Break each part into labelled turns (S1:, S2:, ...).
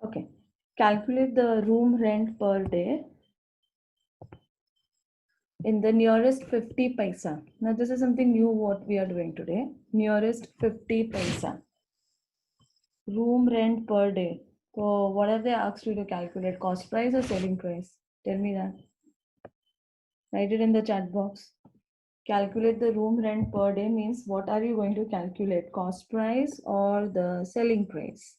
S1: Okay. Calculate the room rent per day in the nearest 50 paisa. Now, this is something new what we are doing today. Nearest 50 paisa. Room rent per day. So, what have they asked you to calculate? Cost price or selling price? Tell me that. Write it in the chat box. Calculate the room rent per day means what are you going to calculate? Cost price or the selling price?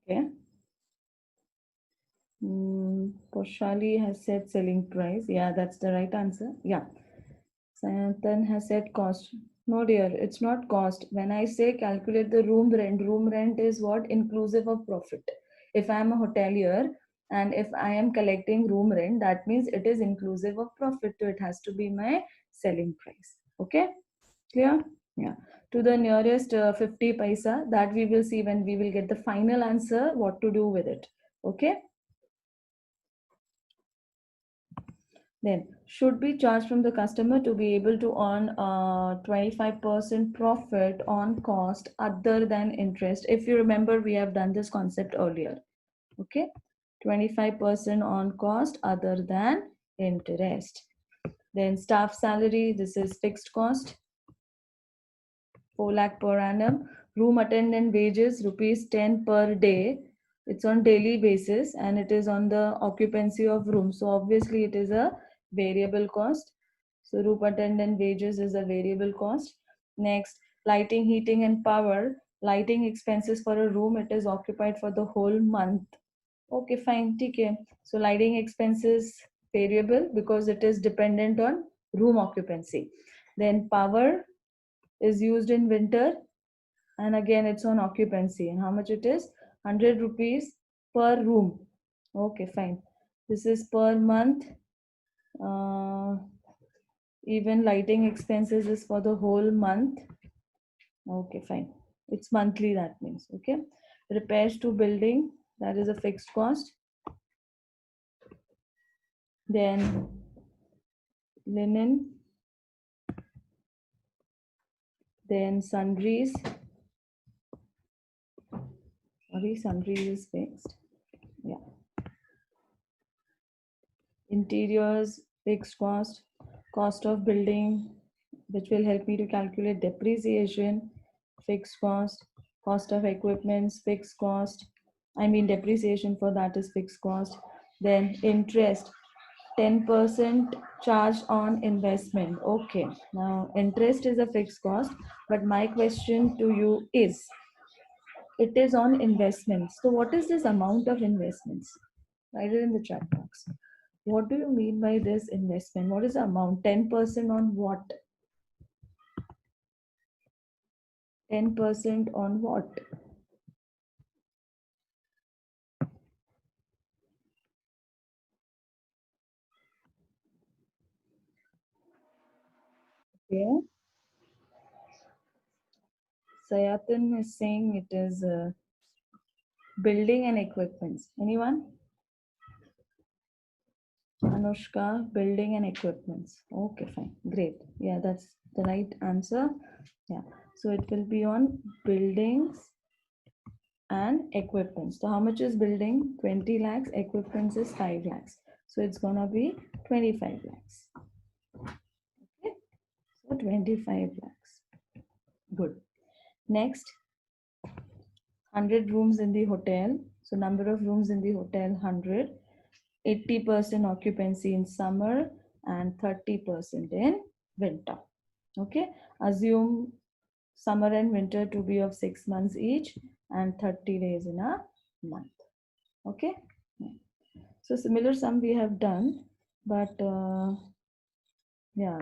S1: Okay. Poshali has said selling price. Yeah, that's the right answer. Yeah. Sanatan has said cost. No, dear, it's not cost. When I say calculate the room rent is what? Inclusive of profit. If I am a hotelier and if I am collecting room rent, that means it is inclusive of profit. So it has to be my selling price. Okay? Clear? Yeah. To the nearest 50 paisa, that we will see when we will get the final answer, what to do with it. Okay? Then should be charged from the customer to be able to earn 25% profit on cost other than interest. If you remember, we have done this concept earlier. Okay, 25% on cost other than interest. Then staff salary, this is fixed cost, 4 lakh per annum. Room attendant wages, rupees 10 per day. It's on daily basis and it is on the occupancy of room. So obviously it is a variable cost. So room attendant wages is a variable cost. Next, lighting, heating and power. Lighting expenses for a room, it is occupied for the whole month. Okay, fine, TK. So lighting expenses variable because it is dependent on room occupancy. Then power is used in winter and again it's on occupancy and how much it is 100 rupees per room. Okay, fine. This is per month. uh, Even lighting expenses is for the whole month. Okay, fine. It's monthly, that means. Okay. Repairs to building, that is a fixed cost. Then linen, then sundries. Sorry, sundries is fixed. Yeah. Interiors, fixed cost. Cost of building, which will help me to calculate depreciation, fixed cost. Cost of equipments, fixed cost. I mean depreciation for that is fixed cost. Then interest, 10% charge on investment. Okay, now interest is a fixed cost, but my question to you is, it is on investments. So what is this amount of investments? Write it in the chat box. What do you mean by this investment? What is the amount? 10% on what? 10% on what? Okay. Sayatan is saying it is building and equipments. Anyone? Anushka, building and equipments. Okay, fine. Great. Yeah, that's the right answer. Yeah. So it will be on buildings and equipments. So how much is building? 20 lakhs. Equipments is 5 lakhs. So it's gonna be 25 lakhs. Okay. So 25 lakhs. Good. Next, 100 rooms in the hotel. So number of rooms in the hotel 100. 80% occupancy in summer and 30% in winter. Okay. Assume summer and winter to be of 6 months each and 30 days in a month. Okay. So similar sum we have done, but yeah,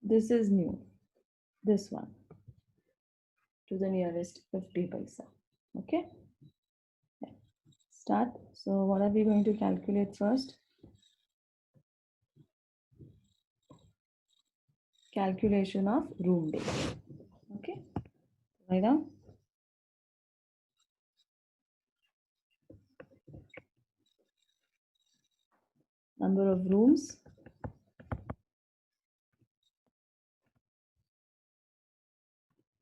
S1: this is new. This one to the nearest 50 paisa. Okay. Yeah. Start. So what are we going to calculate first? Calculation of room day. Right? Number of rooms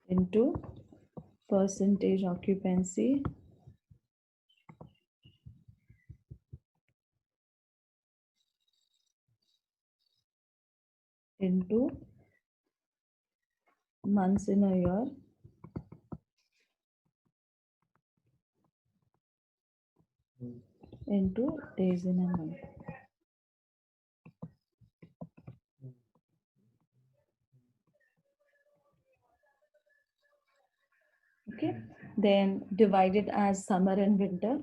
S1: into percentage occupancy into months in a year into days in a month. Okay, then divided as summer and winter.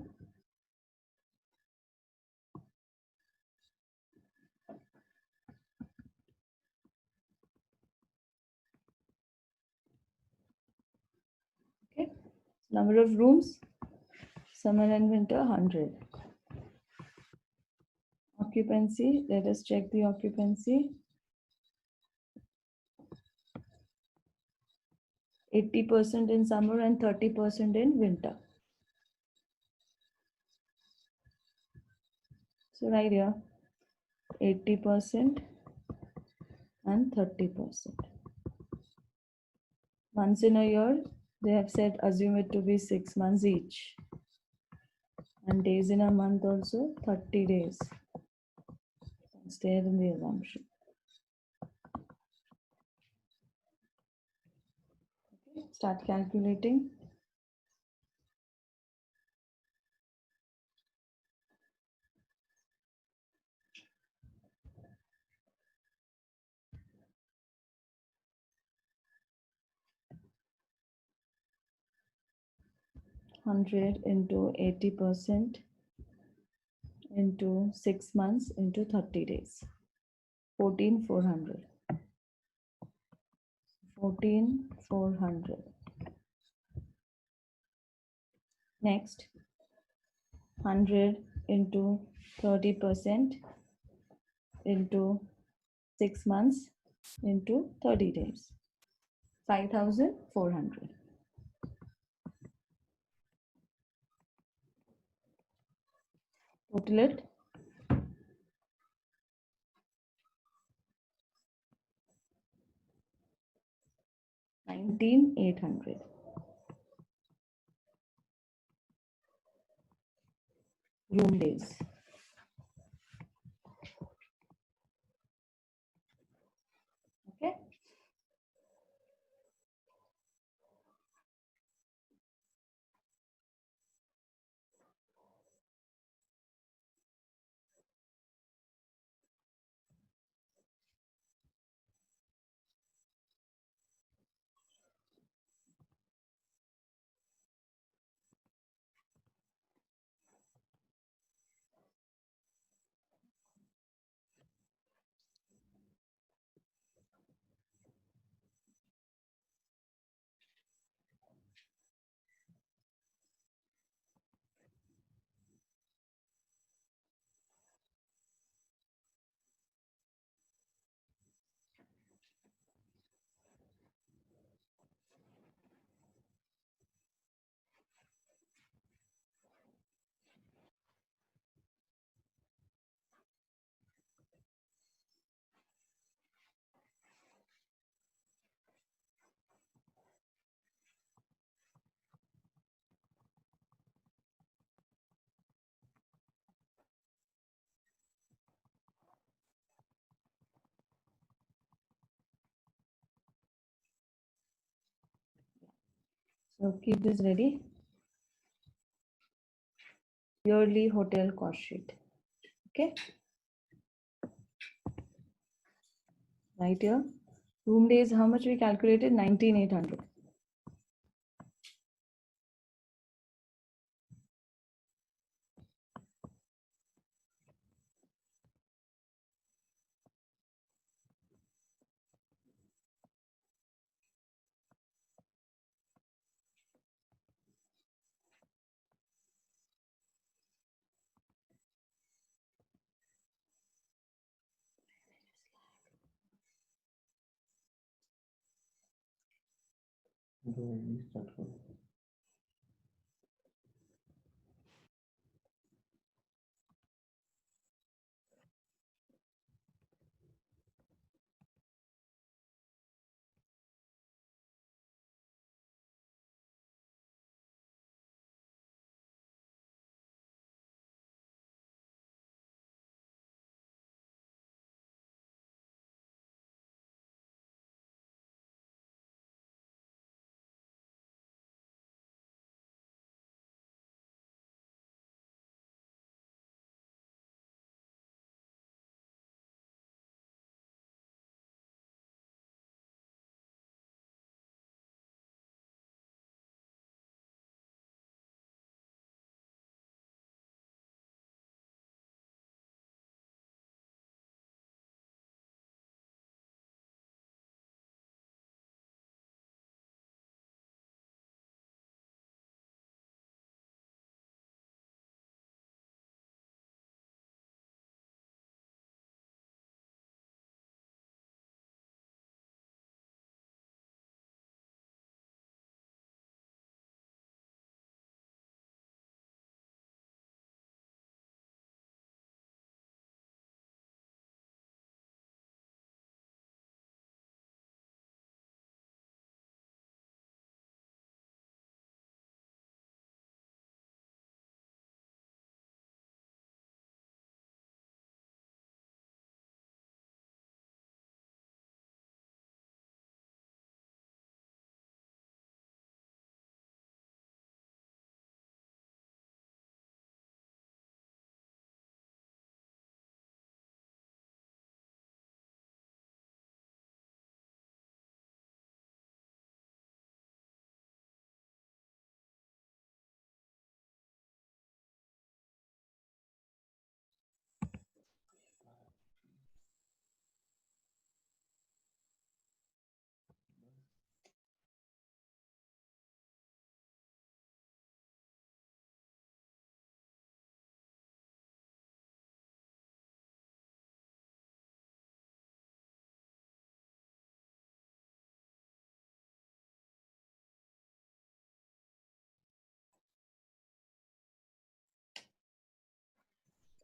S1: Okay, number of rooms, summer and winter 100. Occupancy, let us check the occupancy. 80% in summer and 30% in winter. So right here, 80% and 30%. Months in a year, they have said assume it to be 6 months each. And days in a month also 30 days. It's there in the assumption. Okay, start calculating. Hundred into 80% into 6 months into 30 days. 14,400. 14,400. Next, 100 into 30% into 6 months into 30 days. 5,400. Total it. 19,800. Room days. Okay. So keep this ready. Yearly hotel cost sheet. Okay. Right here. Room days, how much we calculated? 19,800.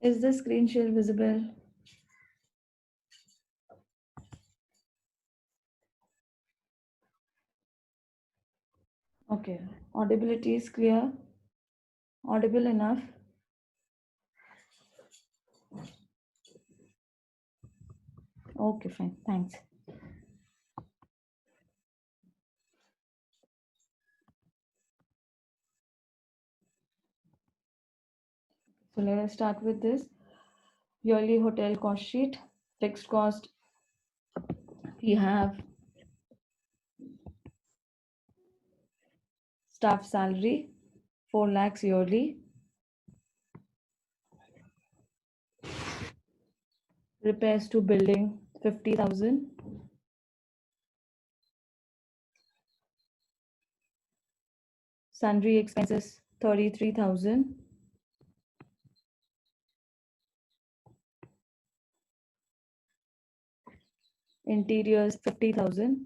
S1: Is the screen share visible? Okay. Audibility is clear? Audible enough? Okay, fine. Thanks. So let us start with this. Yearly hotel cost sheet. Fixed cost, we have staff salary, 4 lakhs yearly. Repairs to building, 50,000. Sundry expenses, 33,000. Interiors, 50,000.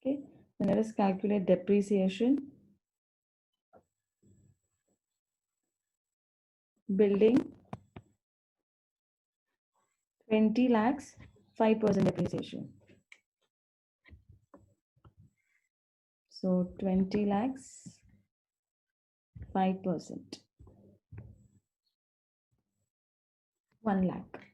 S1: Okay, then let us calculate depreciation. Building, 20 lakhs, 5% depreciation. So 20 lakhs, 5%. 1 lakh.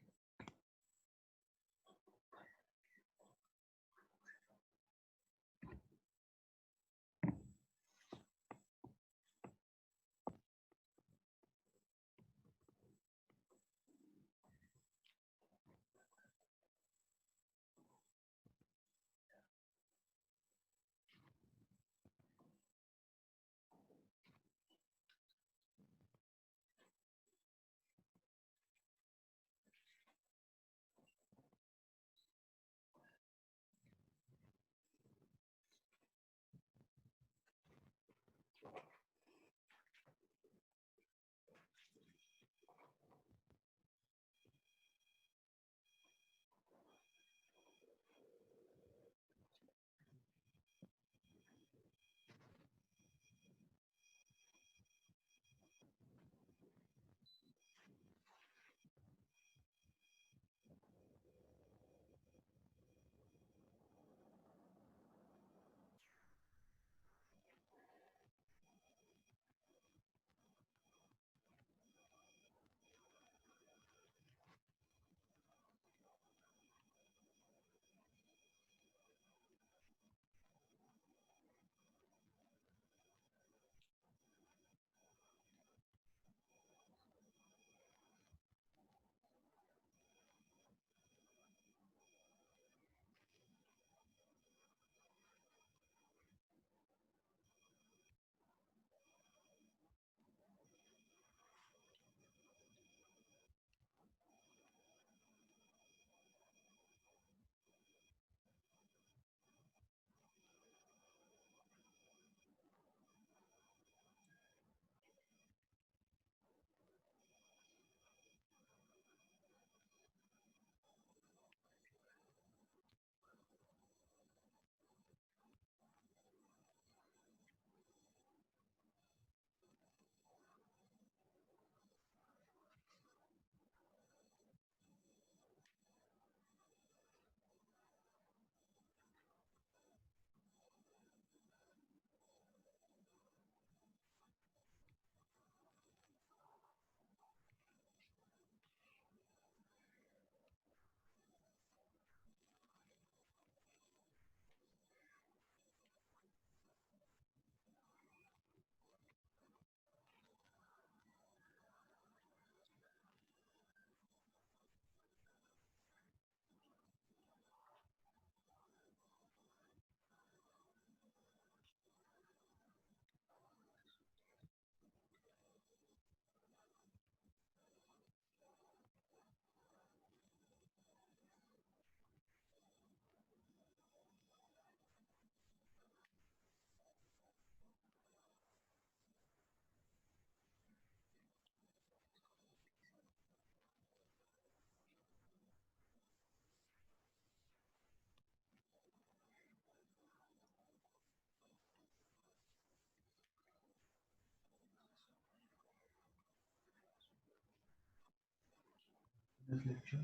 S2: this lecture.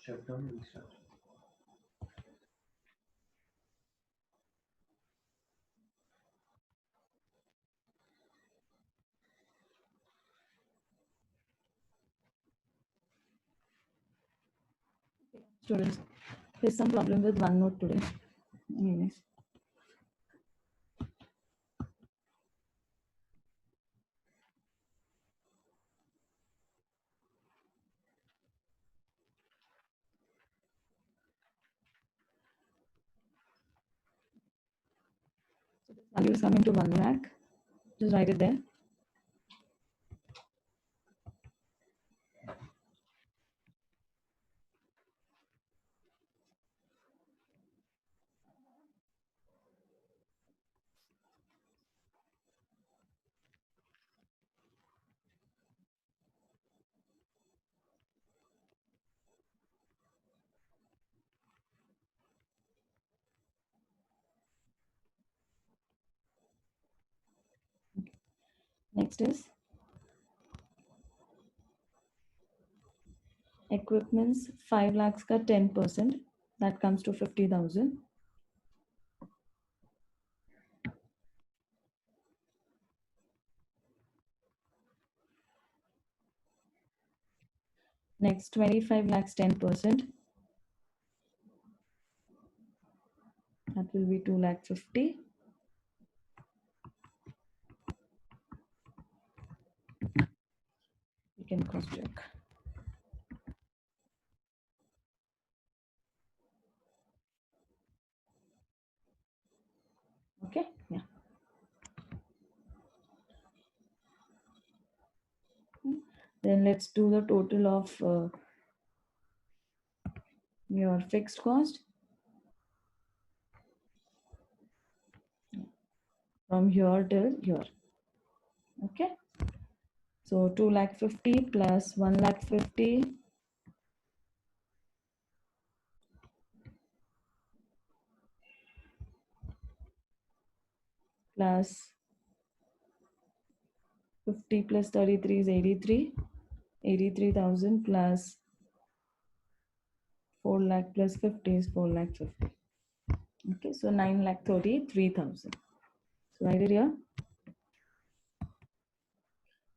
S2: Shut down, restart.
S1: Students, there's some problem with OneNote today. Anyways. So this value is coming to 1 lakh. Just write it there. Next is equipments 5 lakhs ka 10%. That comes to 50,000. Next 25 lakhs 10%. That will be 2 lakh 50. You can cross check. Okay, yeah. Then let's do the total of your fixed cost from here till here. Okay. So 2 lakh 50 plus 1 lakh 50 plus 50 plus 33 is 83. 83,000 plus 4 lakh plus 50 is 4 lakh 50. Okay, so 9 lakh 33,000. So write it here.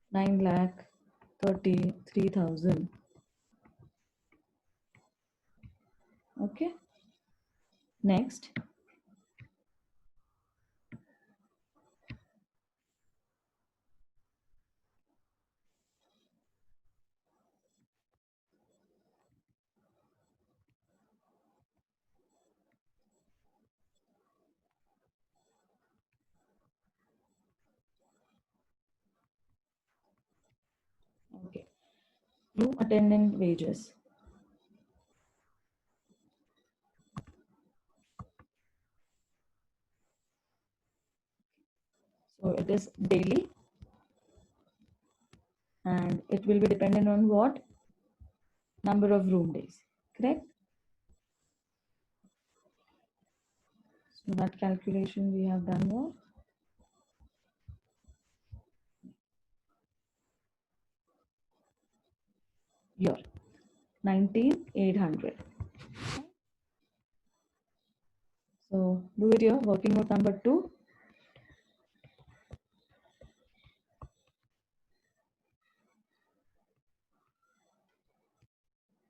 S1: 9 lakh 33,000. Okay. Next. Okay. Room attendant wages. So it is daily and it will be dependent on what? Number of room days. Correct? So that calculation we have done here. Here. 19,800. So do it here. Working note number 2.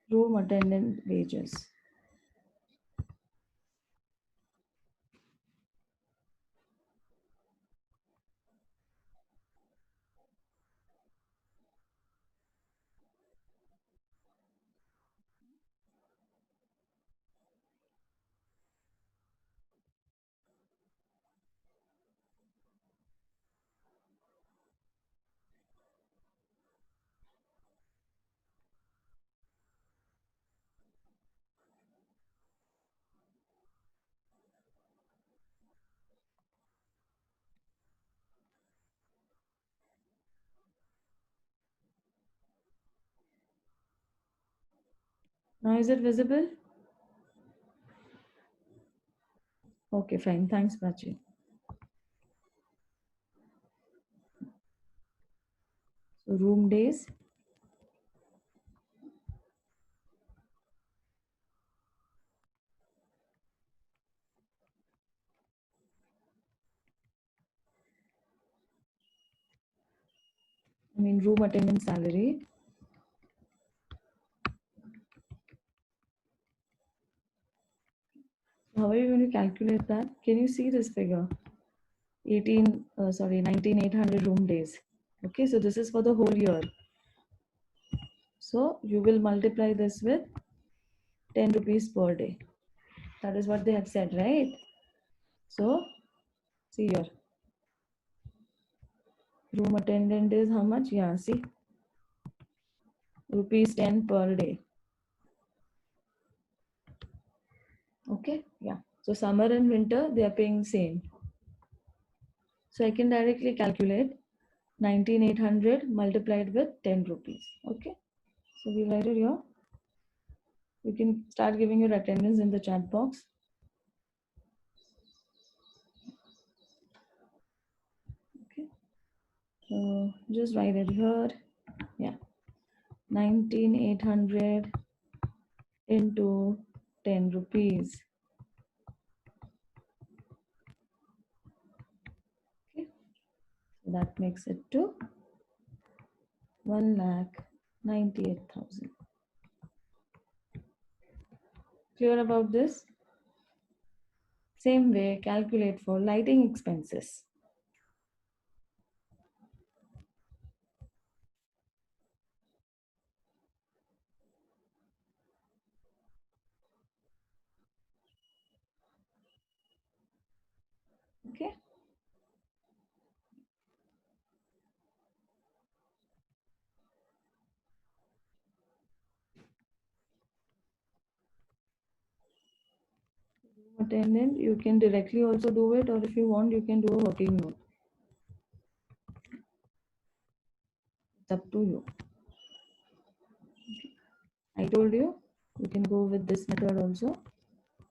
S1: Room attendant wages. Now is it visible? Okay, fine. Thanks, Prachi. So room days mean room attendant salary. How are you going to calculate that? Can you see this figure? 19,800 room days. Okay, so this is for the whole year. So you will multiply this with 10 rupees per day. That is what they have said, right? So see here. Room attendant is how much? Yeah, see. Rupees 10 per day. Okay, yeah. So summer and winter, they are paying same. So I can directly calculate 19,800 multiplied with 10 rupees. Okay. So we write it here. You can start giving your attendance in the chat box. Okay. So just write it here. Yeah. 19,800 into 10 rupees. Okay. So that makes it to 1,98,000. Clear about this? Same way, calculate for lighting expenses. Okay. Attendant, you can directly also do it, or if you want, you can do a working note. It's up to you. I told you, you can go with this method also.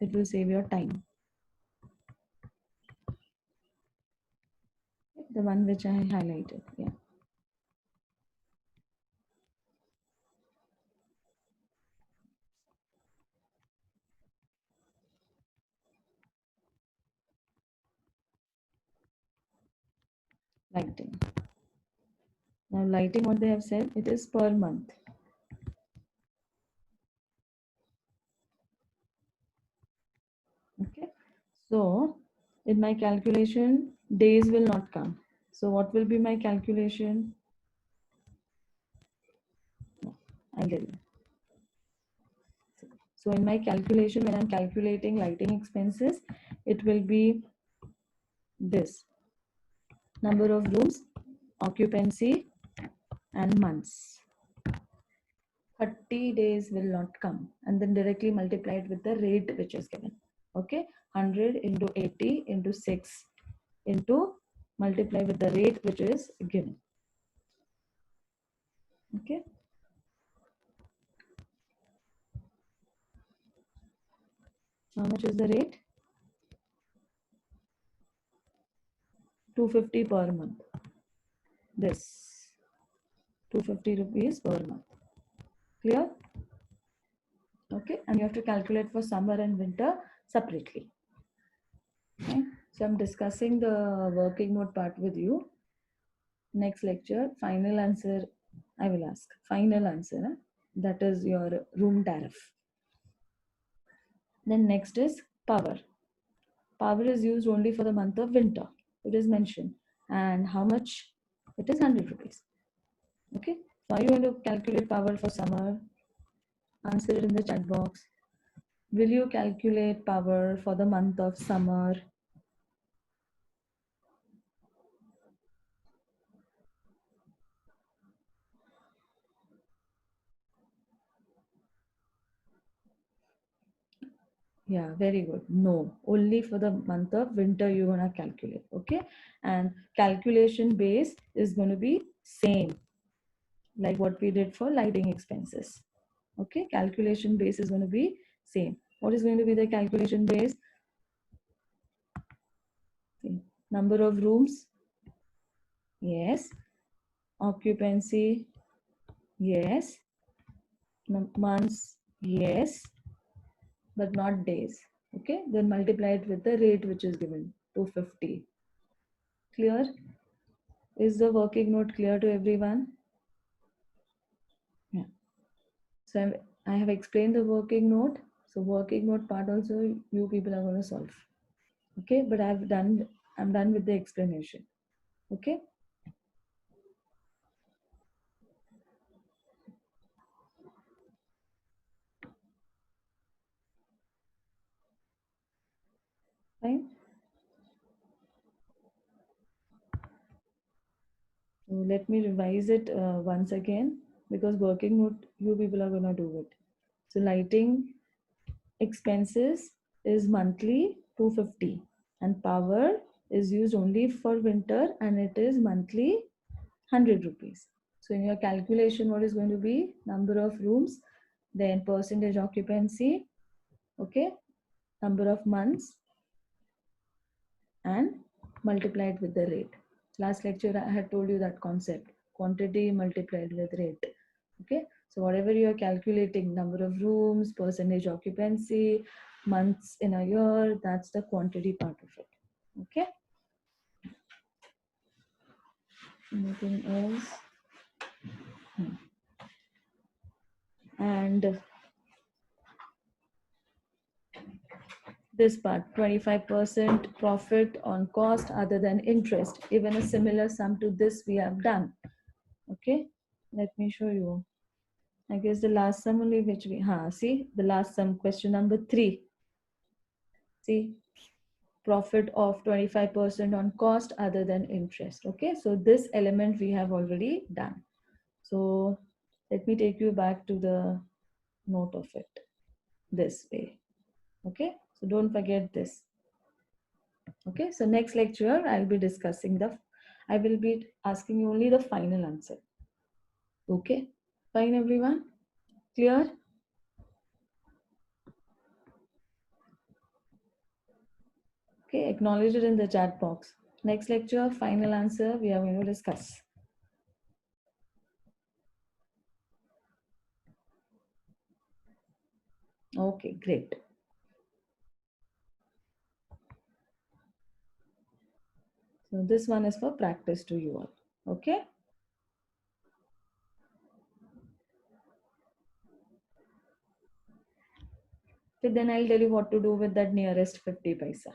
S1: It will save your time. The one which I highlighted. Yeah. Lighting. Now lighting, what they have said, it is per month. Okay. So in my calculation, days will not come. So what will be my calculation? I'll tell you. So in my calculation, when I'm calculating lighting expenses, it will be this: number of rooms, occupancy, and months. 30 days will not come, and then directly multiply it with the rate which is given. Okay, 100 into 80 into 6 into multiply with the rate which is given. Okay. How much is the rate? 250 per month. This 250 rupees per month. Clear? Okay, and you have to calculate for summer and winter separately. Okay, so I'm discussing the working mode part with you. Next lecture, final answer I will ask. Final answer, huh? That is your room tariff. Then next is power. Power is used only for the month of winter. It is mentioned. And how much? It is 100 rupees. Okay, so are you going to calculate power for summer? Answer it in the chat box. Will you calculate power for the month of summer? Yeah, very good. No, only for the month of winter you're gonna calculate. Okay, and calculation base is going to be same like what we did for lighting expenses. Okay, calculation base is going to be same. What is going to be the calculation base? Number of rooms, yes. Occupancy, yes. Months, yes, but not days. Okay, then multiply it with the rate which is given, 250. Clear? Is the working note clear to everyone? So I have explained the working note. So working note part also you people are going to solve. Okay, but I'm done with the explanation. Okay. Fine. So let me revise it once again, because working note you people are going to do it. So lighting expenses is monthly 250, and power is used only for winter and it is monthly 100 rupees. So in your calculation, what is going to be number of rooms, then percentage occupancy, okay, number of months, and multiply it with the rate. Last lecture I had told you that concept, quantity multiplied with rate. Okay, so whatever you are calculating, number of rooms, percentage occupancy, months in a year, that's the quantity part of it. Okay, anything else? And this part, 25% profit on cost other than interest, even a similar sum to this we have done. Okay, let me show you. I guess the last sum only which we, see the last sum, question number 3. See, profit of 25% on cost other than interest. Okay, so this element we have already done. So let me take you back to the note of it this way. Okay, so don't forget this. Okay, so next lecture I'll be discussing I will be asking you only the final answer. Okay, fine everyone, clear? Okay, acknowledge it in the chat box. Next lecture, final answer we are going to discuss. Okay, great. So this one is for practice to you all. Okay. So then I'll tell you what to do with that nearest 50 paisa.